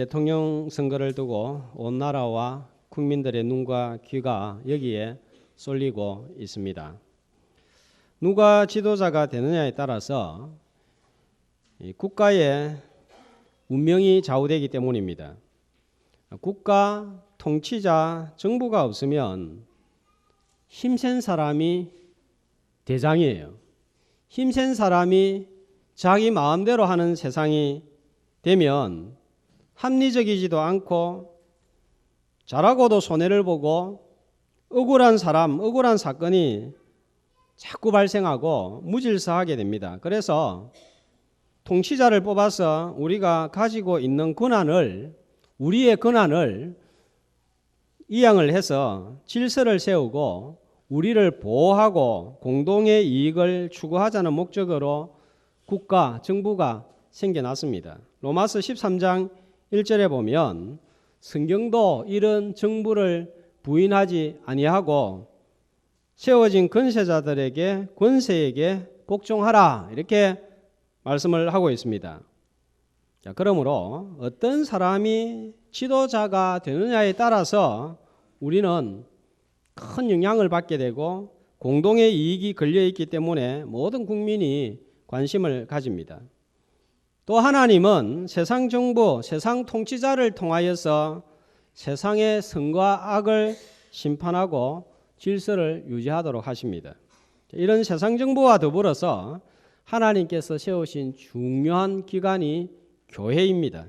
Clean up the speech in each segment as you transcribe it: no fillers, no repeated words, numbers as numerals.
대통령 선거를 두고 온 나라와 국민들의 눈과 귀가 여기에 쏠리고 있습니다. 누가 지도자가 되느냐에 따라서 국가의 운명이 좌우되기 때문입니다. 국가, 통치자, 정부가 없으면 힘센 사람이 대장이에요. 힘센 사람이 자기 마음대로 하는 세상이 되면 합리적이지도 않고 잘하고도 손해를 보고 억울한 사람, 억울한 사건이 자꾸 발생하고 무질서하게 됩니다. 그래서 통치자를 뽑아서 우리가 가지고 있는 권한을, 우리의 권한을 이양을 해서 질서를 세우고 우리를 보호하고 공동의 이익을 추구하자는 목적으로 국가, 정부가 생겨났습니다. 로마서 13장 1절에 보면 성경도 이런 정부를 부인하지 아니하고 세워진 권세자들에게 권세에게 복종하라 이렇게 말씀을 하고 있습니다. 자, 그러므로 어떤 사람이 지도자가 되느냐에 따라서 우리는 큰 영향을 받게 되고 공동의 이익이 걸려있기 때문에 모든 국민이 관심을 가집니다. 또 하나님은 세상 정부, 세상 통치자를 통하여서 세상의 선과 악을 심판하고 질서를 유지하도록 하십니다. 이런 세상 정부와 더불어서 하나님께서 세우신 중요한 기관이 교회입니다.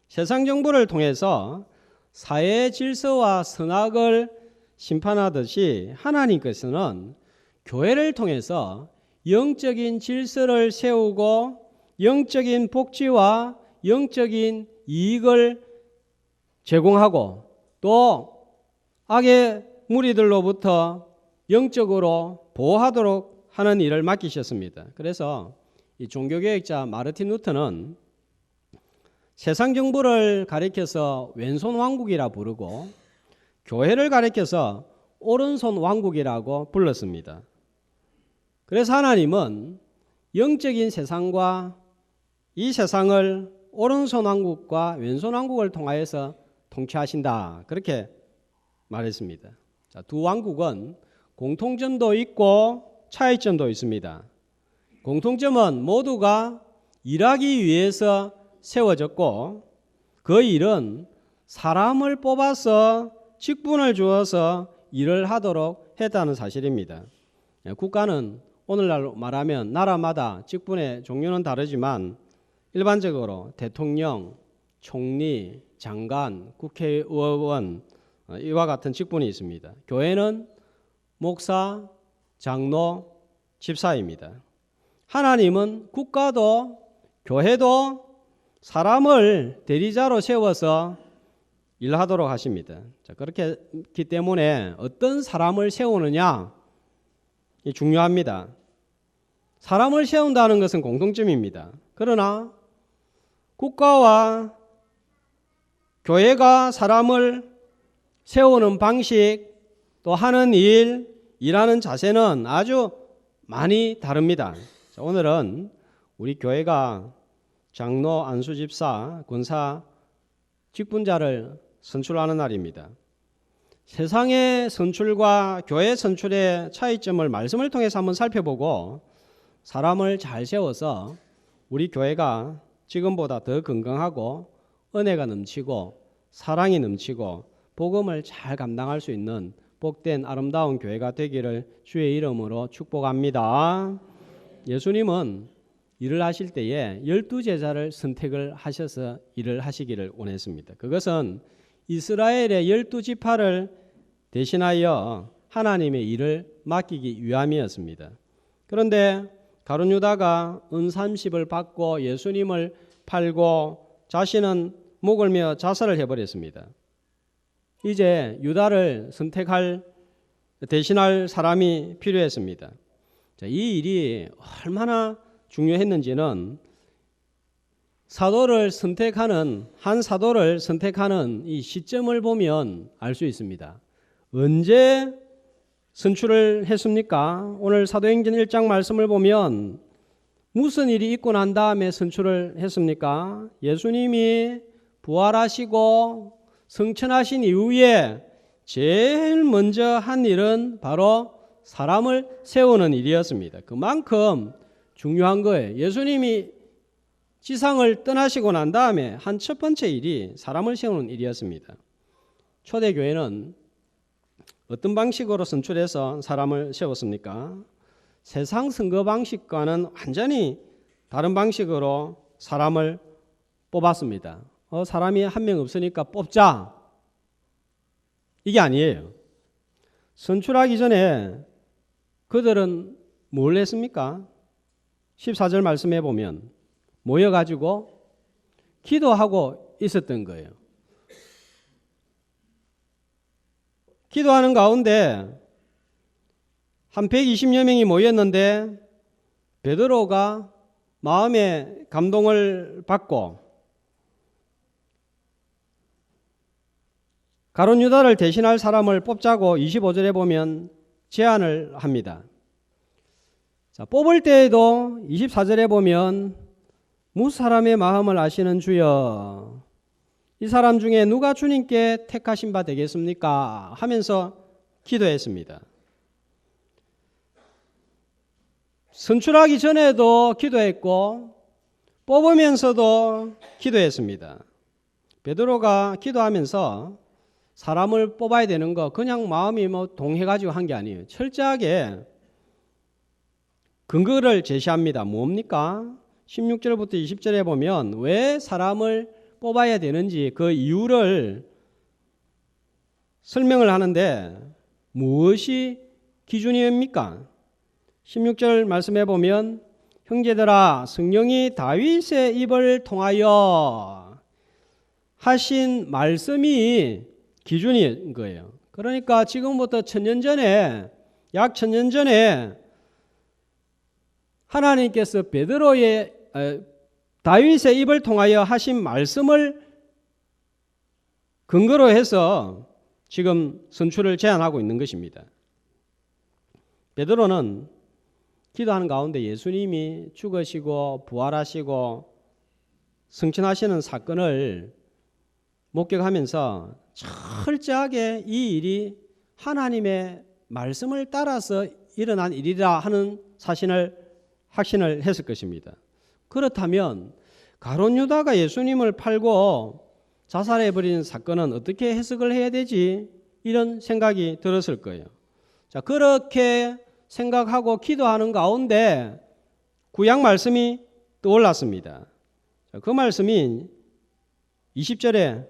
세상 정부를 통해서 사회의 질서와 선악을 심판하듯이 하나님께서는 교회를 통해서 영적인 질서를 세우고 영적인 복지와 영적인 이익을 제공하고 또 악의 무리들로부터 영적으로 보호하도록 하는 일을 맡기셨습니다. 그래서 이 종교개혁자 마르틴 루터는 세상 정부를 가리켜서 왼손 왕국이라 부르고 교회를 가리켜서 오른손 왕국이라고 불렀습니다. 그래서 하나님은 영적인 세상과 이 세상을 오른손 왕국과 왼손 왕국을 통하여서 통치하신다. 그렇게 말했습니다. 자, 두 왕국은 공통점도 있고 차이점도 있습니다. 공통점은 모두가 일하기 위해서 세워졌고 그 일은 사람을 뽑아서 직분을 주어서 일을 하도록 했다는 사실입니다. 국가는 오늘날 말하면 나라마다 직분의 종류는 다르지만 일반적으로 대통령, 총리, 장관, 국회의원 이와 같은 직분이 있습니다. 교회는 목사, 장로, 집사입니다. 하나님은 국가도 교회도 사람을 대리자로 세워서 일하도록 하십니다. 자, 그렇기 때문에 어떤 사람을 세우느냐 중요합니다. 사람을 세운다는 것은 공통점입니다. 그러나 국가와 교회가 사람을 세우는 방식 또 하는 일, 일하는 자세는 아주 많이 다릅니다. 자, 오늘은 우리 교회가 장로, 안수집사, 권사, 직분자를 선출하는 날입니다. 세상의 선출과 교회 선출의 차이점을 말씀을 통해서 한번 살펴보고 사람을 잘 세워서 우리 교회가 지금보다 더 건강하고 은혜가 넘치고 사랑이 넘치고 복음을 잘 감당할 수 있는 복된 아름다운 교회가 되기를 주의 이름으로 축복합니다. 예수님은 일을 하실 때에 12제자를 선택을 하셔서 일을 하시기를 원했습니다. 그것은 이스라엘의 12지파를 대신하여 하나님의 일을 맡기기 위함이었습니다. 그런데 가룟 유다가 은 30을 받고 예수님을 팔고 자신은 목을 메어 자살을 해버렸습니다. 이제 유다를 대신할 사람이 필요했습니다. 자, 이 일이 얼마나 중요했는지는 한 사도를 선택하는 이 시점을 보면 알 수 있습니다. 언제 선출을 했습니까? 오늘 사도행전 1장 말씀을 보면 무슨 일이 있고 난 다음에 선출을 했습니까? 예수님이 부활하시고 승천하신 이후에 제일 먼저 한 일은 바로 사람을 세우는 일이었습니다. 그만큼 중요한 거예요. 예수님이 지상을 떠나시고 난 다음에 한 첫 번째 일이 사람을 세우는 일이었습니다. 초대교회는 어떤 방식으로 선출해서 사람을 세웠습니까? 세상 선거 방식과는 완전히 다른 방식으로 사람을 뽑았습니다. 사람이 한 명 없으니까 뽑자. 이게 아니에요. 선출하기 전에 그들은 뭘 했습니까? 14절 말씀해 보면 모여가지고 기도하고 있었던 거예요. 기도하는 가운데 한 120여 명이 모였는데 베드로가 마음의 감동을 받고 가룟 유다를 대신할 사람을 뽑자고 25절에 보면 제안을 합니다. 자, 뽑을 때에도 24절에 보면 무사람의 마음을 아시는 주여 이 사람 중에 누가 주님께 택하신 바 되겠습니까? 하면서 기도했습니다. 선출하기 전에도 기도했고 뽑으면서도 기도했습니다. 베드로가 기도하면서 사람을 뽑아야 되는 거 그냥 마음이 동해가지고 한 게 아니에요. 철저하게 근거를 제시합니다. 뭡니까? 16절부터 20절에 보면 왜 사람을 뽑아야 되는지 그 이유를 설명을 하는데 무엇이 기준입니까? 16절 말씀해 보면 형제들아 성령이 다윗의 입을 통하여 하신 말씀이 기준인 거예요. 그러니까 지금부터 약 1000년 전에 하나님께서 다윗의 입을 통하여 하신 말씀을 근거로 해서 지금 선출을 제안하고 있는 것입니다. 베드로는 기도하는 가운데 예수님이 죽으시고 부활하시고 승천하시는 사건을 목격하면서 철저하게 이 일이 하나님의 말씀을 따라서 일어난 일이라 하는 확신을 했을 것입니다. 그렇다면 가룟 유다가 예수님을 팔고 자살해버린 사건은 어떻게 해석을 해야 되지? 이런 생각이 들었을 거예요. 자, 그렇게 생각하고 기도하는 가운데 구약 말씀이 떠올랐습니다. 자, 그 말씀이 20절에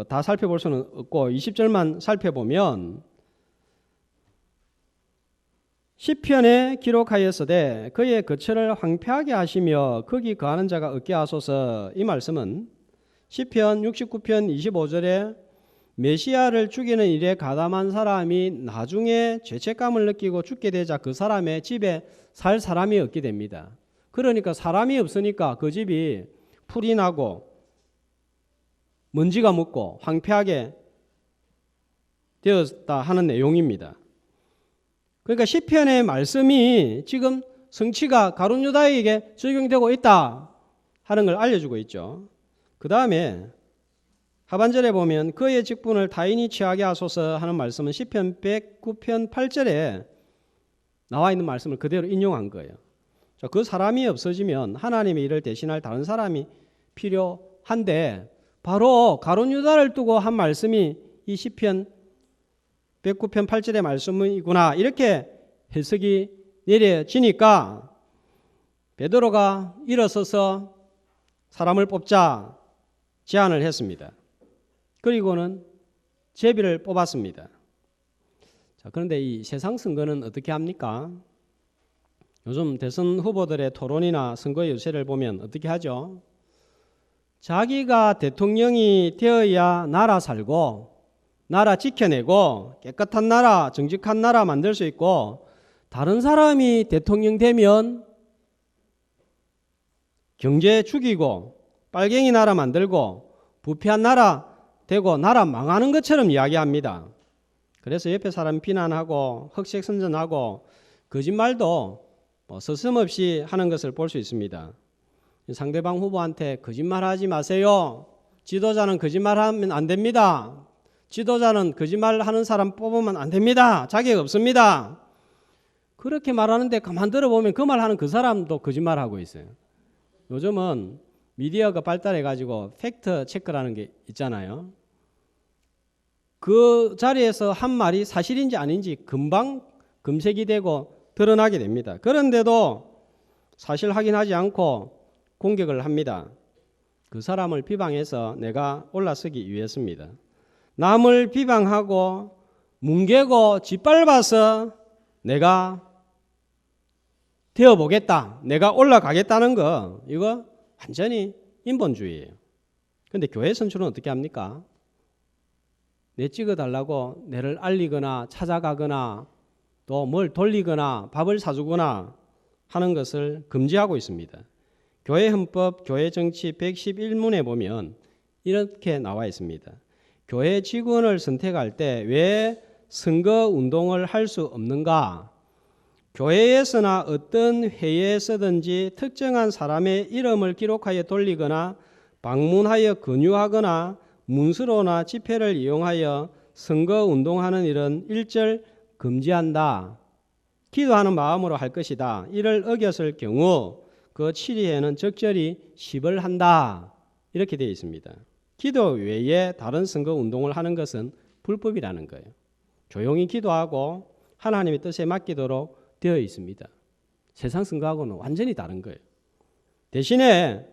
다 살펴볼 수는 없고 20절만 살펴보면 시편에 기록하였으되 그의 거처를 황폐하게 하시며 거기 거하는 자가 없게 하소서. 이 말씀은 시편 69편 25절에 메시아를 죽이는 일에 가담한 사람이 나중에 죄책감을 느끼고 죽게 되자 그 사람의 집에 살 사람이 없게 됩니다. 그러니까 사람이 없으니까 그 집이 풀이 나고 먼지가 묻고 황폐하게 되었다 하는 내용입니다. 그러니까 시편의 말씀이 지금 성취가 가룟 유다에게 적용되고 있다 하는 걸 알려주고 있죠. 그 다음에 하반절에 보면 그의 직분을 타인이 취하게 하소서 하는 말씀은 시편 109편 8절에 나와 있는 말씀을 그대로 인용한 거예요. 그 사람이 없어지면 하나님의 일을 대신할 다른 사람이 필요한데 바로 가룟 유다를 두고 한 말씀이 이 시편 109편 8절의 말씀이구나 이렇게 해석이 내려지니까 베드로가 일어서서 사람을 뽑자 제안을 했습니다. 그리고는 제비를 뽑았습니다. 자, 그런데 이 세상 선거는 어떻게 합니까? 요즘 대선 후보들의 토론이나 선거 유세를 보면 어떻게 하죠? 자기가 대통령이 되어야 나라 살고 나라 지켜내고 깨끗한 나라, 정직한 나라 만들 수 있고 다른 사람이 대통령 되면 경제 죽이고 빨갱이 나라 만들고 부패한 나라 되고 나라 망하는 것처럼 이야기합니다. 그래서 옆에 사람 비난하고 흑색선전하고 거짓말도 서슴없이 하는 것을 볼 수 있습니다. 상대방 후보한테 거짓말하지 마세요. 지도자는 거짓말하면 안 됩니다. 지도자는 거짓말하는 사람 뽑으면 안 됩니다. 자격 없습니다. 그렇게 말하는데 가만 들어보면 그 말하는 그 사람도 거짓말하고 있어요. 요즘은 미디어가 발달해가지고 팩트 체크라는 게 있잖아요. 그 자리에서 한 말이 사실인지 아닌지 금방 검색이 되고 드러나게 됩니다. 그런데도 사실 확인하지 않고 공격을 합니다. 그 사람을 비방해서 내가 올라서기 위해서입니다. 남을 비방하고 뭉개고 짓밟아서 내가 되어보겠다, 내가 올라가겠다는 거, 이거 완전히 인본주의예요. 그런데 교회 선출은 어떻게 합니까? 내 찍어달라고 내를 알리거나 찾아가거나 또 뭘 돌리거나 밥을 사주거나 하는 것을 금지하고 있습니다. 교회 헌법 교회 정치 111문에 보면 이렇게 나와 있습니다. 교회 직원을 선택할 때 왜 선거 운동을 할 수 없는가? 교회에서나 어떤 회의에서든지 특정한 사람의 이름을 기록하여 돌리거나 방문하여 권유하거나 문서로나 집회를 이용하여 선거 운동하는 일은 일절 금지한다. 기도하는 마음으로 할 것이다. 이를 어겼을 경우 그 7일에는 적절히 시벌 한다. 이렇게 되어 있습니다. 기도 외에 다른 선거 운동을 하는 것은 불법이라는 거예요. 조용히 기도하고 하나님의 뜻에 맡기도록 되어 있습니다. 세상 선거하고는 완전히 다른 거예요. 대신에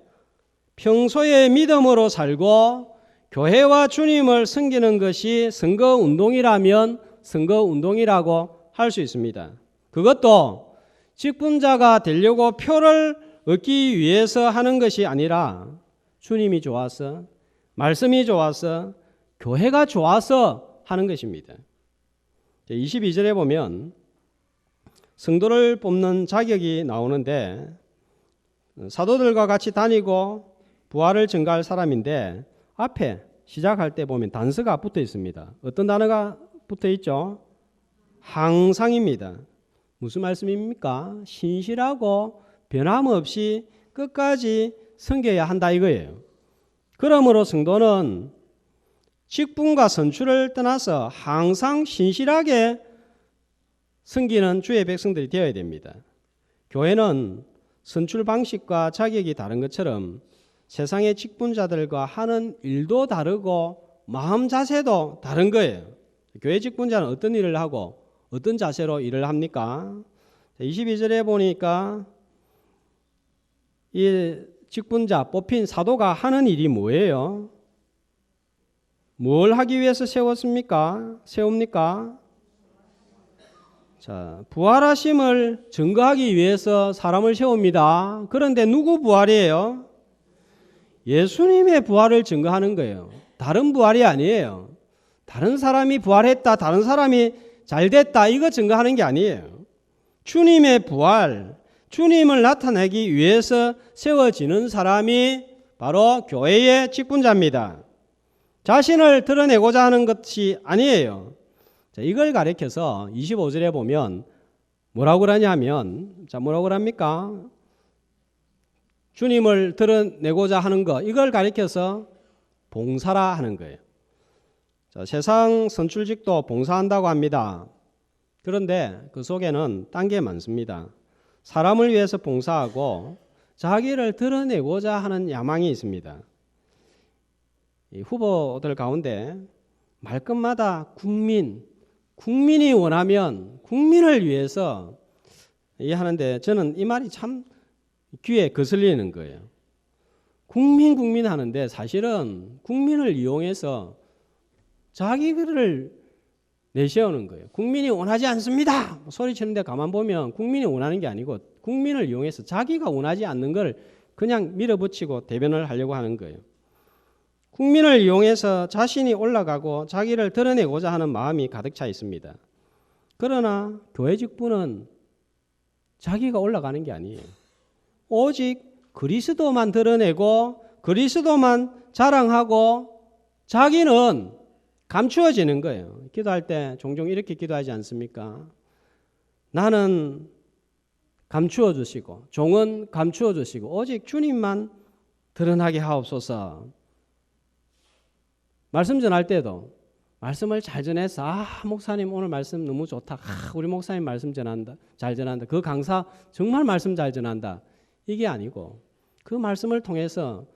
평소에 믿음으로 살고 교회와 주님을 섬기는 것이 선거운동이라면 선거운동이라고 할 수 있습니다. 그것도 직분자가 되려고 표를 얻기 위해서 하는 것이 아니라 주님이 좋아서, 말씀이 좋아서, 교회가 좋아서 하는 것입니다. 22절에 보면 성도를 뽑는 자격이 나오는데 사도들과 같이 다니고 부활을 증거할 사람인데 앞에 시작할 때 보면 단서가 붙어 있습니다. 어떤 단어가 붙어 있죠? 항상입니다. 무슨 말씀입니까? 신실하고 변함없이 끝까지 섬겨야 한다 이거예요. 그러므로 성도는 직분과 선출을 떠나서 항상 신실하게 섬기는 주의 백성들이 되어야 됩니다. 교회는 선출 방식과 자격이 다른 것처럼 세상의 직분자들과 하는 일도 다르고 마음 자세도 다른 거예요. 교회 직분자는 어떤 일을 하고 어떤 자세로 일을 합니까? 22절에 보니까 이 직분자 뽑힌 사도가 하는 일이 뭐예요? 뭘 하기 위해서 세웁니까? 자, 부활하심을 증거하기 위해서 사람을 세웁니다. 그런데 누구 부활이에요? 예수님의 부활을 증거하는 거예요. 다른 부활이 아니에요. 다른 사람이 부활했다, 다른 사람이 잘됐다, 이거 증거하는 게 아니에요. 주님의 부활, 주님을 나타내기 위해서 세워지는 사람이 바로 교회의 직분자입니다. 자신을 드러내고자 하는 것이 아니에요. 자, 이걸 가리켜서 25절에 보면 뭐라고 그러냐면, 자, 뭐라고 그럽니까? 주님을 드러내고자 하는 것, 이걸 가리켜서 봉사라 하는 거예요. 자, 세상 선출직도 봉사한다고 합니다. 그런데 그 속에는 딴 게 많습니다. 사람을 위해서 봉사하고 자기를 드러내고자 하는 야망이 있습니다. 이 후보들 가운데 말끝마다 국민이 원하면 국민을 위해서 하는데 저는 이 말이 참 귀에 거슬리는 거예요. 국민 하는데 사실은 국민을 이용해서 자기를 내세우는 거예요. 국민이 원하지 않습니다. 소리치는데 가만 보면 국민이 원하는 게 아니고 국민을 이용해서 자기가 원하지 않는 걸 그냥 밀어붙이고 대변을 하려고 하는 거예요. 국민을 이용해서 자신이 올라가고 자기를 드러내고자 하는 마음이 가득 차 있습니다. 그러나 교회 직분은 자기가 올라가는 게 아니에요. 오직 그리스도만 드러내고 그리스도만 자랑하고 자기는 감추어지는 거예요. 기도할 때 종종 이렇게 기도하지 않습니까? 나는 감추어 주시고 종은 감추어 주시고 오직 주님만 드러나게 하옵소서. 말씀 전할 때도 말씀을 잘 전해서 목사님 오늘 말씀 너무 좋다. 우리 목사님 말씀 전한다. 잘 전한다. 그 강사 정말 말씀 잘 전한다. 이게 아니고 그 말씀을 통해서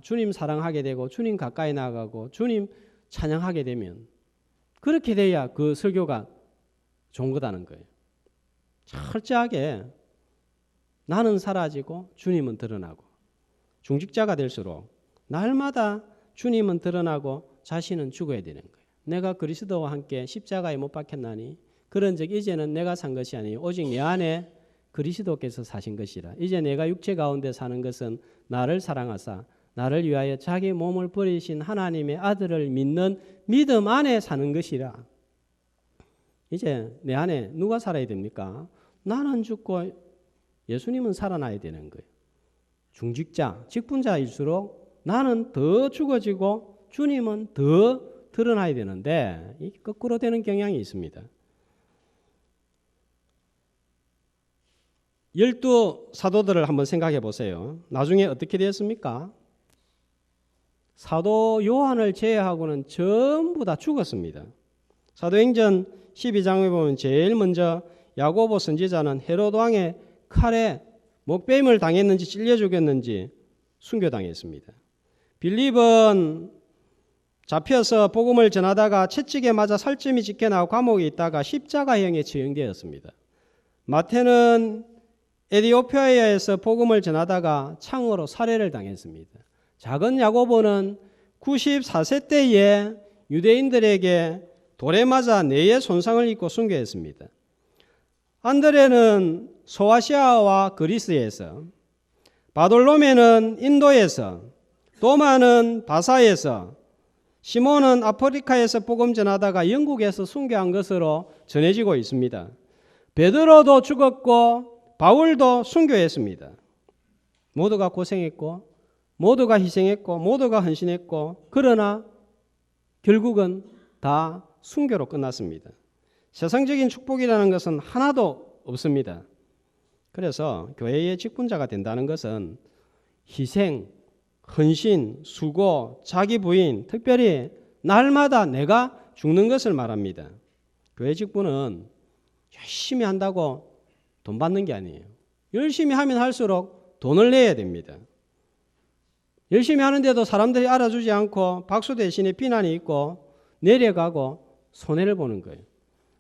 주님 사랑하게 되고 주님 가까이 나가고 주님 찬양하게 되면 그렇게 돼야 그 설교가 좋은 거다는 거예요. 철저하게 나는 사라지고 주님은 드러나고 중직자가 될수록 날마다 주님은 드러나고 자신은 죽어야 되는 거예요. 내가 그리스도와 함께 십자가에 못 박혔나니 그런즉 이제는 내가 산 것이 아니요 오직 내 안에 그리스도께서 사신 것이라. 이제 내가 육체 가운데 사는 것은 나를 사랑하사 나를 위하여 자기 몸을 버리신 하나님의 아들을 믿는 믿음 안에 사는 것이라. 이제 내 안에 누가 살아야 됩니까? 나는 죽고 예수님은 살아나야 되는 거예요. 중직자, 직분자일수록 나는 더 죽어지고 주님은 더 드러나야 되는데 이 거꾸로 되는 경향이 있습니다. 12 사도들을 한번 생각해 보세요. 나중에 어떻게 되었습니까? 사도 요한을 제외하고는 전부 다 죽었습니다. 사도행전 12장에 보면 제일 먼저 야고보 선지자는 헤롯 왕의 칼에 목베임을 당했는지 찔려 죽였는지 순교당했습니다. 빌립은 잡혀서 복음을 전하다가 채찍에 맞아 살점이 찍혀나고 감옥에 있다가 십자가형에 처형되었습니다. 마태는 에티오피아에서 복음을 전하다가 창으로 살해를 당했습니다. 작은 야고보는 94세 때에 유대인들에게 돌에 맞아 뇌에 손상을 입고 순교했습니다. 안드레는 소아시아와 그리스에서, 바돌로메는 인도에서, 도마는 바사에서, 시몬은 아프리카에서 복음 전하다가 영국에서 순교한 것으로 전해지고 있습니다. 베드로도 죽었고 바울도 순교했습니다. 모두가 고생했고 모두가 희생했고 모두가 헌신했고 그러나 결국은 다 순교로 끝났습니다. 세상적인 축복이라는 것은 하나도 없습니다. 그래서 교회의 직분자가 된다는 것은 희생, 헌신, 수고, 자기 부인, 특별히 날마다 내가 죽는 것을 말합니다. 교회 직분은 열심히 한다고 돈 받는 게 아니에요. 열심히 하면 할수록 돈을 내야 됩니다. 열심히 하는데도 사람들이 알아주지 않고 박수 대신에 비난이 있고 내려가고 손해를 보는 거예요.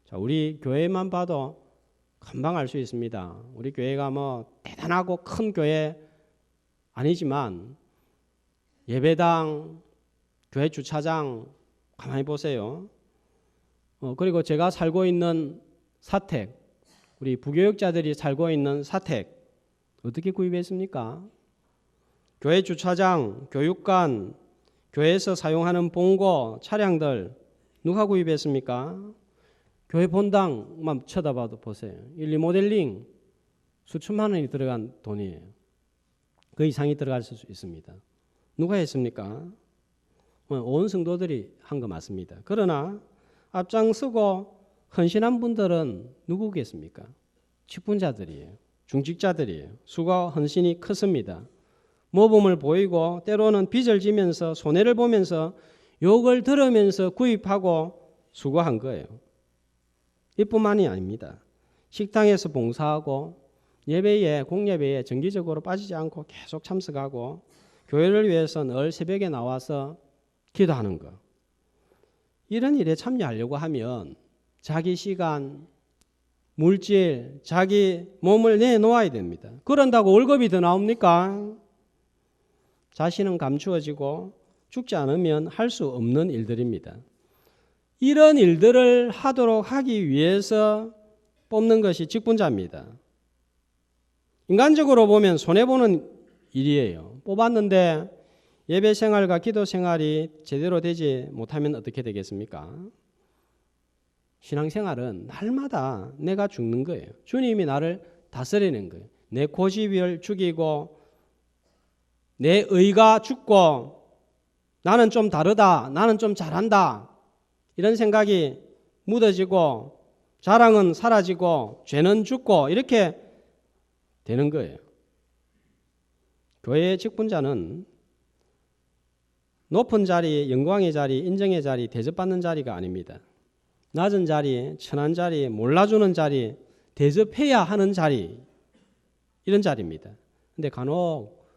자, 우리 교회만 봐도 금방 알 수 있습니다. 우리 교회가 뭐 대단하고 큰 교회 아니지만 예배당, 교회 주차장 가만히 보세요. 그리고 제가 살고 있는 사택, 우리 부교역자들이 살고 있는 사택 어떻게 구입했습니까? 교회 주차장, 교육관, 교회에서 사용하는 봉고, 차량들 누가 구입했습니까? 교회 본당만 쳐다봐도 보세요. 리모델링 수천만 원이 들어간 돈이에요. 그 이상이 들어갈 수 있습니다. 누가 했습니까? 온 성도들이 한 거 맞습니다. 그러나 앞장서고 헌신한 분들은 누구겠습니까? 직분자들이에요. 중직자들이에요. 수고 헌신이 컸습니다. 모범을 보이고 때로는 빚을 지면서 손해를 보면서 욕을 들으면서 구입하고 수고한 거예요. 이뿐만이 아닙니다. 식당에서 봉사하고 예배에 공예배에 정기적으로 빠지지 않고 계속 참석하고 교회를 위해서 늘 새벽에 나와서 기도하는 것. 이런 일에 참여하려고 하면 자기 시간, 물질, 자기 몸을 내놓아야 됩니다. 그런다고 월급이 더 나옵니까? 자신은 감추어지고 죽지 않으면 할 수 없는 일들입니다. 이런 일들을 하도록 하기 위해서 뽑는 것이 직분자입니다. 인간적으로 보면 손해보는 일이에요. 뽑았는데 예배 생활과 기도 생활이 제대로 되지 못하면 어떻게 되겠습니까? 신앙생활은 날마다 내가 죽는 거예요. 주님이 나를 다스리는 거예요. 내 고집을 죽이고 내 의가 죽고 나는 좀 다르다, 나는 좀 잘한다 이런 생각이 묻어지고 자랑은 사라지고 죄는 죽고 이렇게 되는 거예요. 교회의 직분자는 높은 자리, 영광의 자리, 인정의 자리, 대접받는 자리가 아닙니다. 낮은 자리, 천한 자리, 몰라주는 자리, 대접해야 하는 자리, 이런 자리입니다. 근데 간혹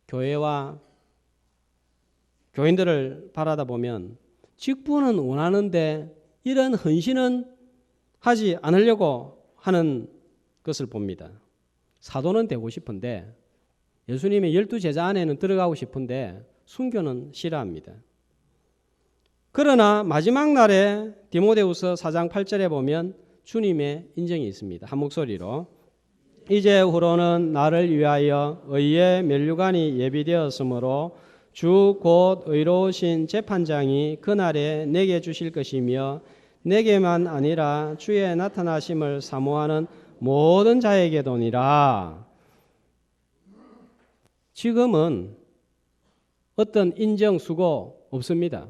교회와 교인들을 바라다 보면 직분은 원하는데 이런 헌신은 하지 않으려고 하는 것을 봅니다. 사도는 되고 싶은데 예수님의 12제자 안에는 들어가고 싶은데 순교는 싫어합니다. 그러나 마지막 날에 디모데후서 4장 8절에 보면 주님의 인정이 있습니다. 한 목소리로 이제후로는 나를 위하여 의의 면류관이 예비되었으므로 주 곧 의로우신 재판장이 그날에 내게 주실 것이며 내게만 아니라 주의 나타나심을 사모하는 모든 자에게도니라. 지금은 어떤 인정, 수고 없습니다.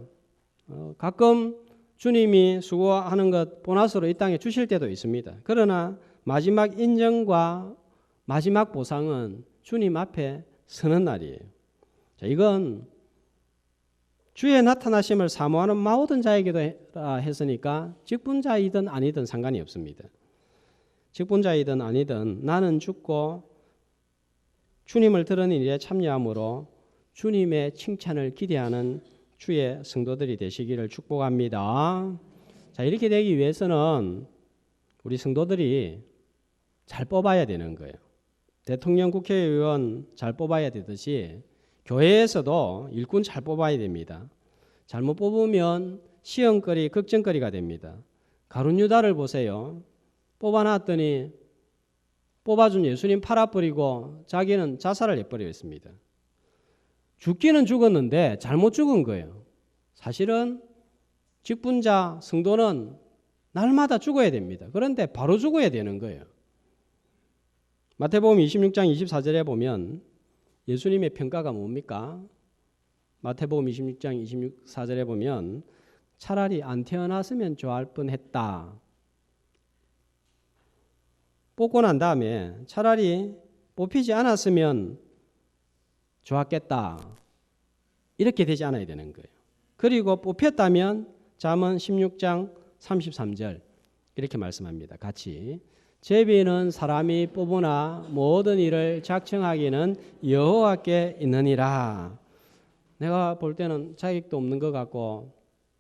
가끔 주님이 수고하는 것 보너스로 이 땅에 주실 때도 있습니다. 그러나 마지막 인정과 마지막 보상은 주님 앞에 서는 날이에요. 자, 이건 주의 나타나심을 사모하는 모든 자에게도 했으니까 직분자이든 아니든 상관이 없습니다. 직분자이든 아니든 나는 죽고 주님을 드러내는 일에 참여함으로 주님의 칭찬을 기대하는 주의 성도들이 되시기를 축복합니다. 자, 이렇게 되기 위해서는 우리 성도들이 잘 뽑아야 되는 거예요. 대통령, 국회의원 잘 뽑아야 되듯이 교회에서도 일꾼 잘 뽑아야 됩니다. 잘못 뽑으면 시험거리, 걱정거리가 됩니다. 가룟유다를 보세요. 뽑아놨더니 뽑아준 예수님 팔아버리고 자기는 자살을 해버렸습니다. 죽기는 죽었는데 잘못 죽은 거예요. 사실은 직분자, 성도는 날마다 죽어야 됩니다. 그런데 바로 죽어야 되는 거예요. 마태복음 26장 24절에 보면 예수님의 평가가 뭡니까? 마태복음 26장 24절에 보면 차라리 안 태어났으면 좋아할 뻔했다. 뽑고 난 다음에 차라리 뽑히지 않았으면 좋았겠다. 이렇게 되지 않아야 되는 거예요. 그리고 뽑혔다면 잠언 16장 33절 이렇게 말씀합니다. 같이 제비는 사람이 뽑으나 모든 일을 작정하기는 여호와께 있느니라. 내가 볼 때는 자격도 없는 것 같고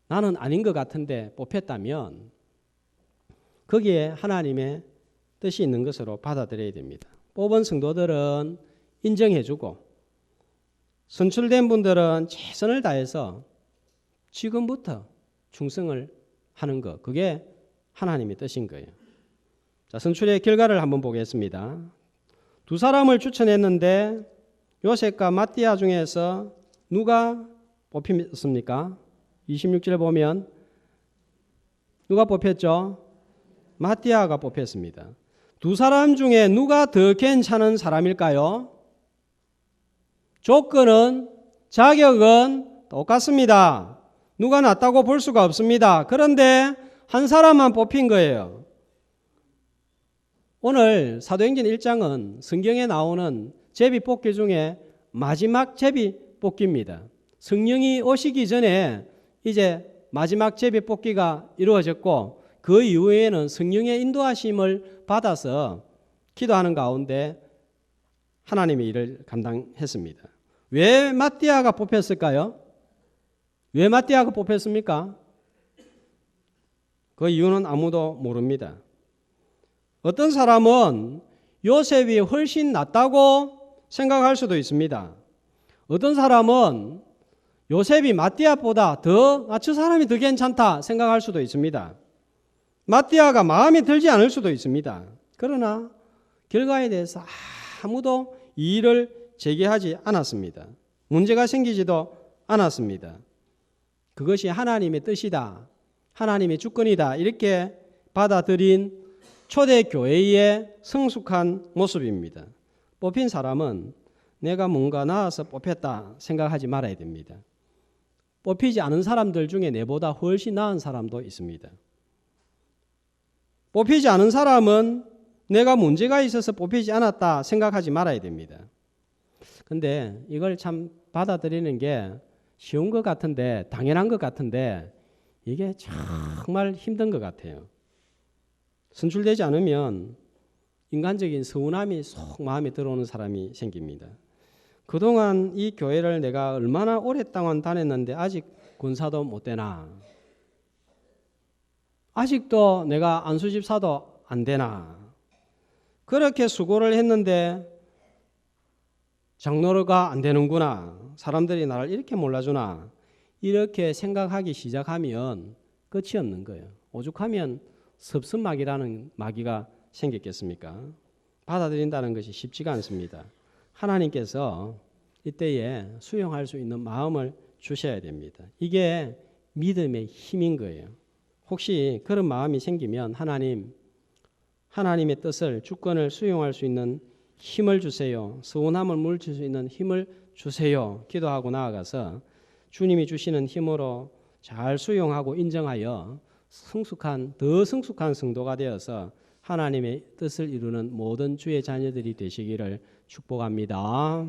나는 아닌 것 같은데 뽑혔다면 거기에 하나님의 뜻이 있는 것으로 받아들여야 됩니다. 뽑은 성도들은 인정해주고 선출된 분들은 최선을 다해서 지금부터 충성을 하는 것, 그게 하나님의 뜻인 거예요. 자, 선출의 결과를 한번 보겠습니다. 두 사람을 추천했는데 요셉과 마띠아 중에서 누가 뽑혔습니까? 26절 보면 누가 뽑혔죠? 마띠아가 뽑혔습니다. 두 사람 중에 누가 더 괜찮은 사람일까요? 조건은, 자격은 똑같습니다. 누가 낫다고 볼 수가 없습니다. 그런데 한 사람만 뽑힌 거예요. 오늘 사도행전 1장은 성경에 나오는 제비 뽑기 중에 마지막 제비 뽑기입니다. 성령이 오시기 전에 이제 마지막 제비 뽑기가 이루어졌고 그 이후에는 성령의 인도하심을 받아서 기도하는 가운데 하나님의 일을 감당했습니다. 왜 마띠아가 뽑혔을까요? 왜 마띠아가 뽑혔습니까? 그 이유는 아무도 모릅니다. 어떤 사람은 요셉이 훨씬 낫다고 생각할 수도 있습니다. 어떤 사람은 요셉이 마띠아보다 저 사람이 더 괜찮다 생각할 수도 있습니다. 마띠아가 마음에 들지 않을 수도 있습니다. 그러나 결과에 대해서 아무도 이의를 제기하지 않았습니다. 문제가 생기지도 않았습니다. 그것이 하나님의 뜻이다, 하나님의 주권이다 이렇게 받아들인 초대교회의 성숙한 모습입니다. 뽑힌 사람은 내가 뭔가 나아서 뽑혔다 생각하지 말아야 됩니다. 뽑히지 않은 사람들 중에 내보다 훨씬 나은 사람도 있습니다. 뽑히지 않은 사람은 내가 문제가 있어서 뽑히지 않았다 생각하지 말아야 됩니다. 근데 이걸 참 받아들이는 게 쉬운 것 같은데, 당연한 것 같은데 이게 정말 힘든 것 같아요. 선출되지 않으면 인간적인 서운함이 속 마음에 들어오는 사람이 생깁니다. 그동안 이 교회를 내가 얼마나 오랫동안 다녔는데 아직 군사도 못 되나? 아직도 내가 안수집사도 안 되나? 그렇게 수고를 했는데 장로가 안 되는구나. 사람들이 나를 이렇게 몰라주나. 이렇게 생각하기 시작하면 끝이 없는 거예요. 오죽하면 섭섭마귀라는 마귀가 생겼겠습니까? 받아들인다는 것이 쉽지가 않습니다. 하나님께서 이때에 수용할 수 있는 마음을 주셔야 됩니다. 이게 믿음의 힘인 거예요. 혹시 그런 마음이 생기면 하나님의 뜻을 주권을 수용할 수 있는 힘을 주세요. 서운함을 물칠 수 있는 힘을 주세요. 기도하고 나아가서 주님이 주시는 힘으로 잘 수용하고 인정하여 더 성숙한 성도가 되어서 하나님의 뜻을 이루는 모든 주의 자녀들이 되시기를 축복합니다.